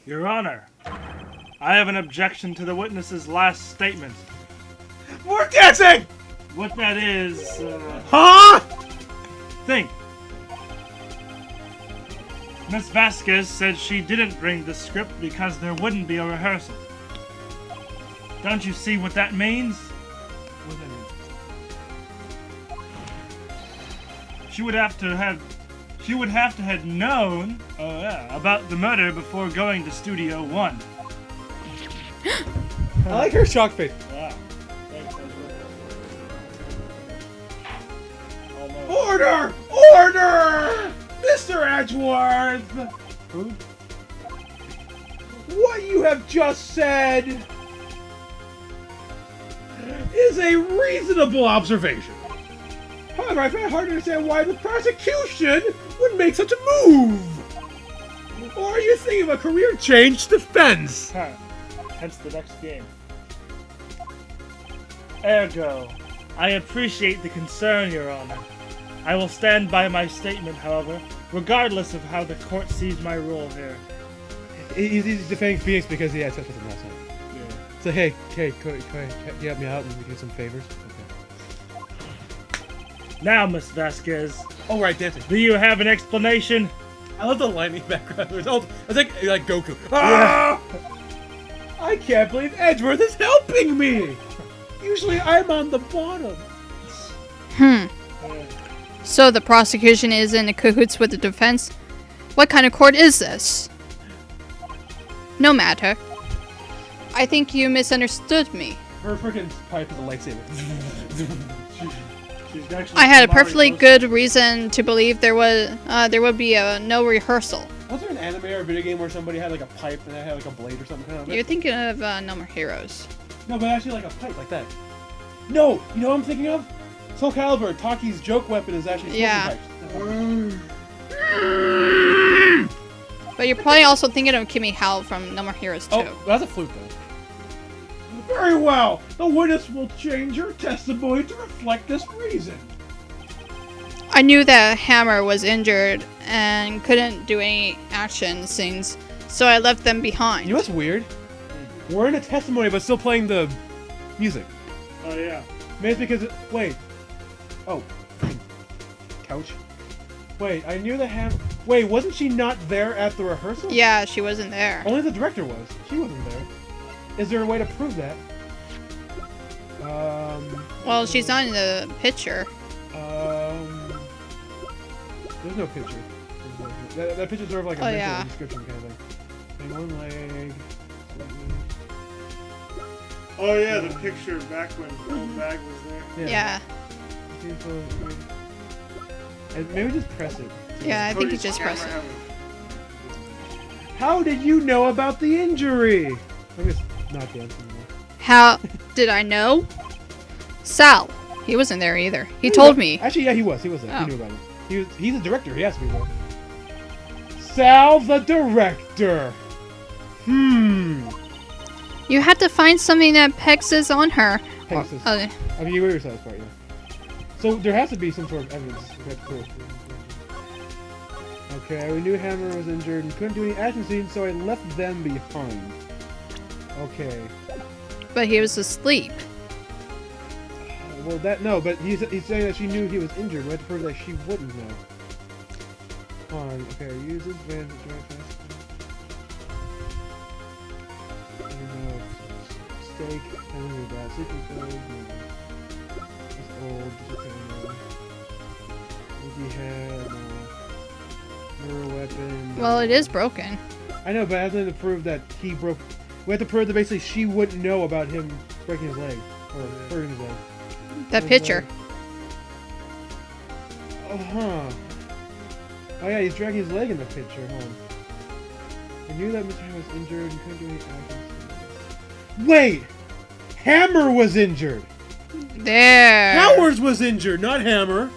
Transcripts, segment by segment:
Your Honor, I have an objection to the witness's last statement. More dancing! What that is, Huh? think. Miss Vasquez said she didn't bring the script because there wouldn't be a rehearsal. Don't you see what that means? What does that mean? She would have to have known about the murder before going to Studio One. I like her shock face. Wow. Order! Order! Mr. Edgeworth! Who? What you have just said is a reasonable observation. However, I find it hard to understand why the prosecution would make such a move. Or are you thinking of a career change to defense? Huh. Hence the next game. Ergo, I appreciate the concern, Your Honor. I will stand by my statement, however, regardless of how the court sees my role here. He's defending Phoenix because he had sex with him last night. Yeah. So hey, can you help me out and do some favors? Okay. Now, Miss Vasquez, Oh right, dancing. do you have an explanation? I love the lightning background. It's like Goku. Ah! I can't believe Edgeworth is helping me. Usually I'm on the bottom. So the prosecution is in cahoots with the defense? What kind of court is this? No matter. I think you misunderstood me. Her freaking pipe is a lightsaber. She's actually I had a Mario perfectly Bros. good reason to believe there would be no rehearsal. Was there an anime or a video game where somebody had like a pipe and they had like a blade or something? Kind of You're thinking of No More Heroes. No, but actually like a pipe like that. No, you know what I'm thinking of? Soul Calibur, Taki's joke weapon is actually smoking pipes. But you're probably also thinking of Kimi Hao from No More Heroes too. Oh, that's a flute though. Very well. The witness will change her testimony to reflect this reason. I knew that Hammer was injured and couldn't do any action scenes, so I left them behind. You know what's weird? We're in a testimony, but still playing the music. Oh, yeah. Maybe it's because wait. Oh. Couch. Wait, I knew the Wait, wasn't she not there at the rehearsal? Yeah, she wasn't there. Only the director was. She wasn't there. Is there a way to prove that? Well, she's not in the picture. There's no picture. That picture's sort of like a mental yeah. description kind of thing. And one leg. Oh, yeah, the picture back when Old Bag was there. Yeah. And maybe just press it. Yeah, I think you just press it. How did you know about the injury? I'm just not dancing anymore. How did I know? Sal. He wasn't there either. He told me. Actually, yeah, he was. He was there. Oh. He knew about it. He's a director. He has to be there. Sal the director. You had to find something that Pexes on her. Pegasus. Oh, I mean, you were yourself part, yeah. So there has to be some sort of evidence. That's cool. Okay, we knew Hammer was injured and couldn't do any action scenes, so I left them behind. Okay. but he was asleep. Well, but he's saying that she knew he was injured. We had to prove that she wouldn't know. Hold on, okay, use this van to drive fast. Steak, and then that. Sleeping pills, it's old, it's okay, no. Wookie head, no. Mirror weapon. No. Well, it is broken. I know, but I have to prove that he broke. We have to prove that basically she wouldn't know about him breaking his leg. Or hurting his leg. That picture. Oh yeah, he's dragging his leg in the picture. Hold on. I knew that Mr. Hammer was injured and couldn't do any action. Wait! Hammer was injured! There. Powers was injured, not Hammer.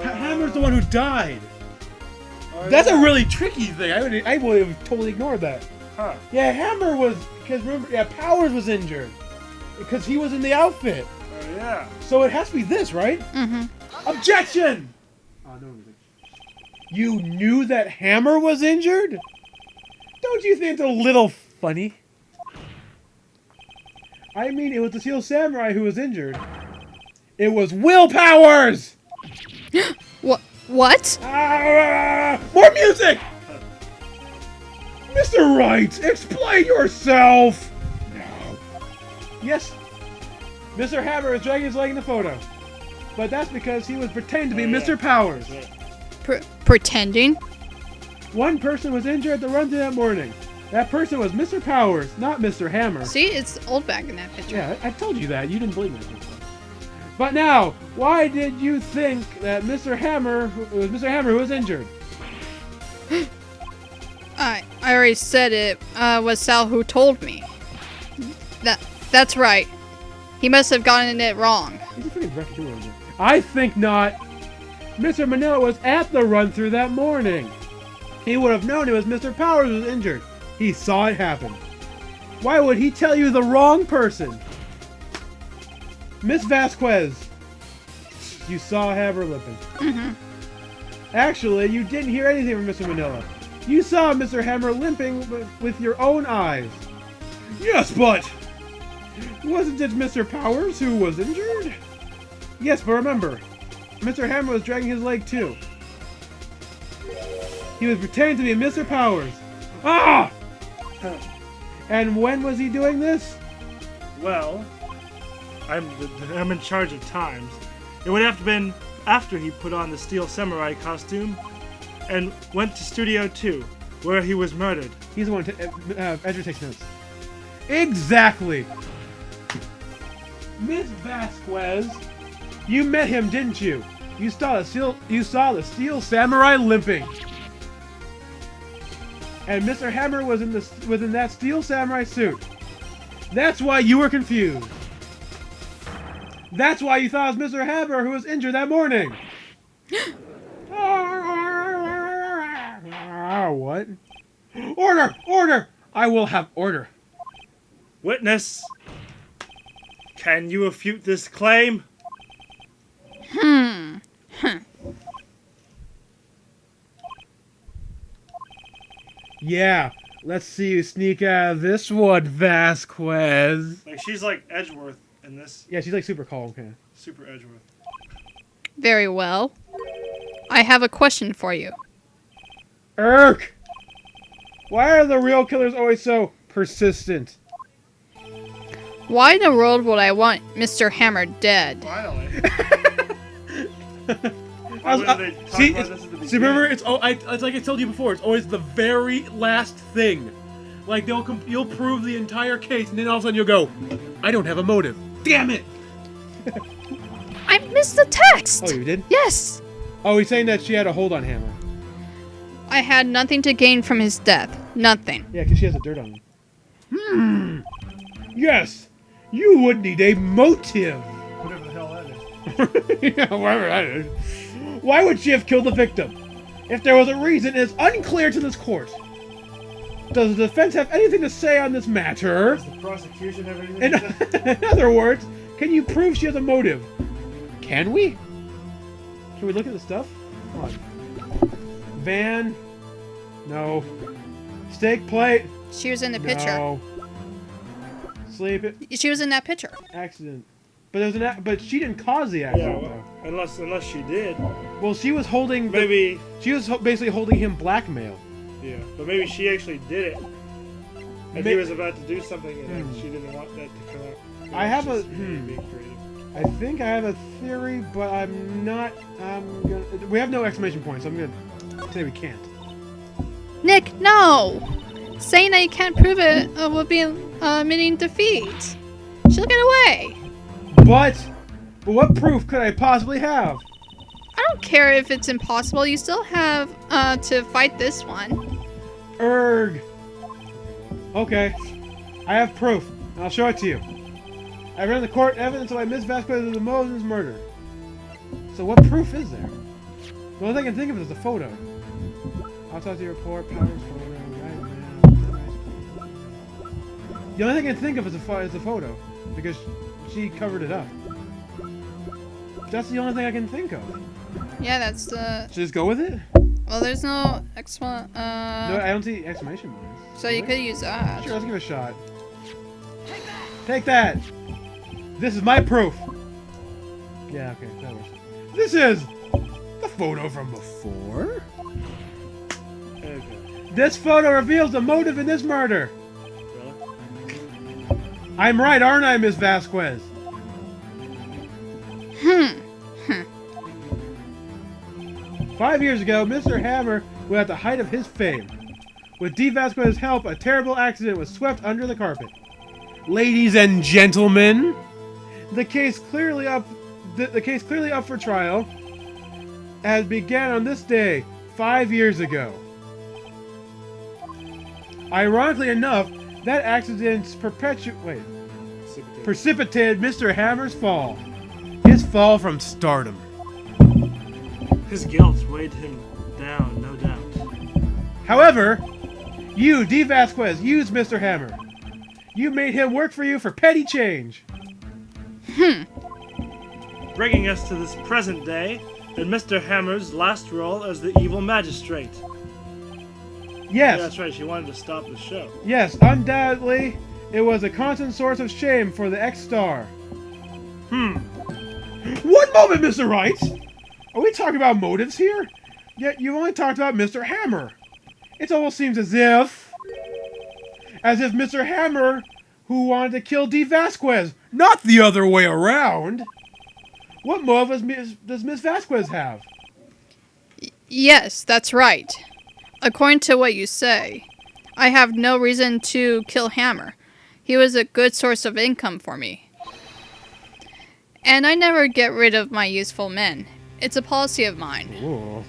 Hammer's the one who died. That's a really tricky thing. I would have totally ignored that. Huh. Yeah, Hammer was, because remember, yeah, Powers was injured. Because he was in the outfit. Oh, yeah. So it has to be this, right? Mm-hmm. Objection! Oh, no. You knew that Hammer was injured? Don't you think it's a little funny? I mean, it was the Steel Samurai who was injured. It was Will Powers! What? More music! Mr. Wright, explain yourself! No. Yes, Mr. Hammer is dragging his leg in the photo. But that's because he was pretending to be Mr. Powers. Pretending? One person was injured at the run through that morning. That person was Mr. Powers, not Mr. Hammer. See, it's old back in that picture. Yeah, I told you that. You didn't believe me. But now, why did you think that Mr. Hammer was Mr. Hammer who was injured? I already said it was Sal who told me. That's right. He must have gotten it wrong. I think not. Mr. Manila was at the run through that morning. He would have known it was Mr. Powers who was injured. He saw it happen. Why would he tell you the wrong person? Miss Vasquez, you saw Hammer limping. Mm-hmm. Actually, you didn't hear anything from Mr. Manila. You saw Mr. Hammer limping with your own eyes. Yes, but wasn't it Mr. Powers who was injured? Yes, but remember, Mr. Hammer was dragging his leg too. He was pretending to be Mr. Powers. Ah! And when was he doing this? Well, I'm in charge of times. It would have to been after he put on the Steel Samurai costume and went to Studio 2, where he was murdered. He's the one Edgar takes notes. Exactly. Miss Vasquez, you met him, didn't you? You saw the Steel Samurai limping. And Mr. Hammer was in that Steel Samurai suit. That's why you were confused. That's why you thought it was Mr. Hammer who was injured that morning. What? Order! Order! I will have order. Witness, can you refute this claim? Yeah, let's see you sneak out of this one, Vasquez. Like, she's like Edgeworth in this. Yeah, she's like super calm, kind of. Super Edgeworth. Very well. I have a question for you. Irk! Why are the real killers always so persistent? Why in the world would I want Mr. Hammer dead? Finally. See, remember, it's like I told you before. It's always the very last thing. Like you'll prove the entire case, and then all of a sudden you'll go, "I don't have a motive." Damn it! I missed the text. Oh, you did? Yes. Oh, he's saying that she had a hold on Hammer. I had nothing to gain from his death. Nothing. Yeah, because she has the dirt on him. Yes, you would need a motive. Whatever the hell that is. Yeah, whatever that is. Why would she have killed the victim? If there was a reason, it is unclear to this court. Does the defense have anything to say on this matter? Does the prosecution have anything to say? In other words, can you prove she has a motive? Can we? Can we look at the stuff? Come on. Van? No. Steak plate? She was in the picture. No. Sleep it. She was in that picture. Accident. But but she didn't cause the accident. Yeah, well, unless she did. Well, she was holding. Maybe. She was basically holding him blackmail. Yeah, but maybe she actually did it. And he was about to do something, and she didn't want that to come out. Maybe I have a. being creative. I think I have a theory, but I'm not. We have no exclamation points, so I'm gonna say we can't. Nick, no! Saying that you can't prove it will be admitting defeat. She'll get away. But what proof could I possibly have? I don't care if it's impossible. You still have to fight this one. Erg. Okay. I have proof. I'll show it to you. I read in the court evidence of Miss Vasquez of the Moses murder. So what proof is there? The only thing I can think of is the photo. Autopsy report, powers photo, right now. The only thing I can think of is the photo. Because she covered it up. That's the only thing I can think of. Yeah, that's the... Should I just go with it? Well, there's no No, I don't see exclamation marks. so you could use that. Sure, let's give it a shot. Take that! This is my proof! Yeah, okay, that works. This is the photo from before? Okay. This photo reveals the motive in this murder! Really? I'm right, aren't I, Miss Vasquez? 5 years ago, Mr. Hammer was at the height of his fame. With D. Vasquez's help, a terrible accident was swept under the carpet. Ladies and gentlemen, the case clearly up for trial, as began on this day 5 years ago. Ironically enough, that accident precipitated Mr. Hammer's fall. His fall from stardom. His guilt weighed him down, no doubt. However, you, D. Vasquez, used Mr. Hammer. You made him work for you for petty change. Bringing us to this present day and Mr. Hammer's last role as the evil magistrate. Yes. Yeah, that's right, she wanted to stop the show. Yes, undoubtedly, it was a constant source of shame for the ex-star. One moment, Mr. Wright! Are we talking about motives here? Yet you only talked about Mr. Hammer. It almost seems as if Mr. Hammer who wanted to kill D. Vasquez, not the other way around. What motive does Miss Vasquez have? Yes, that's right. According to what you say, I have no reason to kill Hammer. He was a good source of income for me. And I never get rid of my useful men. It's a policy of mine. Ooh.